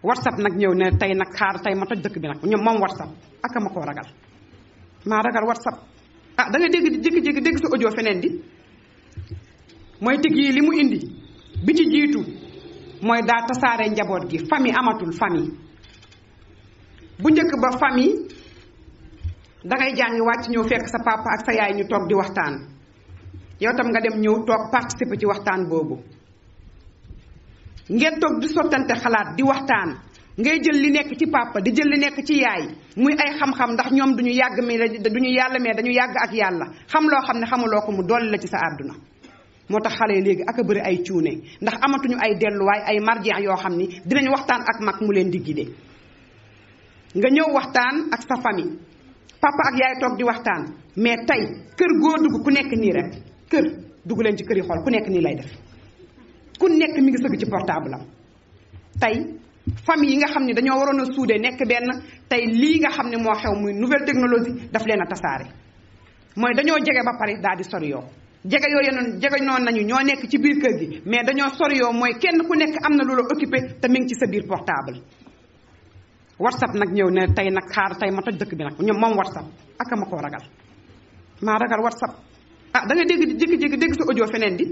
WhatsApp nag ñëw ne tey nag xaar tey ma toj dëkk bi nag ñoom moom WhatsApp ak ma koo ragal maa ragal WhatsApp. ah da nga dégg jékki-jékki dégg sa audio feneen di mooy tëgg yi li mu indi bi ci jiitu mooy daa tasaare njaboot gi famille amatul famille bu njëkk ba famille dangay jàngi wàcc ñëw fekk sa papa ak sa yaay ñu toog di waxtaan yow tam nga dem ñëw toog participer ci waxtaan boobu ngeen toog di sottante xalaat di waxtaan ngay jël li nekk ci papa di jël li nekk ci yaay muy ay xam-xam ndax ñoom duñu yàgg mais duñu yàlla mais dañu yàgg ak yàlla xam loo xam ne xamuloo ko mu dolli la ci sa àdduna moo tax xale yi léegi ak a bëri ay cuune ndax amatuñu ay delluwaay ay marjien yoo xam ni dinañ waxtaan ak mag mu leen di guider nga ñëw waxtaan ak sa famille papa ak yaay toog di waxtaan mais tey kër goo dugg ku nekk nii rek kër dugg leen ci kër yi xool ku nekk nii lay def ku nekk mi ngi sëgg ci portable am tey famille yi nga xam ne dañoo waroon a suudee nekk benn tey lii nga xam ne moo xew muy nouvelle technologie daf leen a tasaare mooy dañoo jege ba pare daal di sori yoo jege yooyu noonu jege noonu nañu ñoo nekk ci biir kër gi mais dañoo sori yoo mooy kenn ku nekk am na lu la occupé te mi ngi ci sa biir portable. WhatsApp nag ñëw ne tey nag xaar tey ma toj dëkk bi nag ñoom moom WhatsApp ak ma koo ragal maa ragal WhatsApp. ah da nga dégg jékki-jékki dégg sa audio feneen di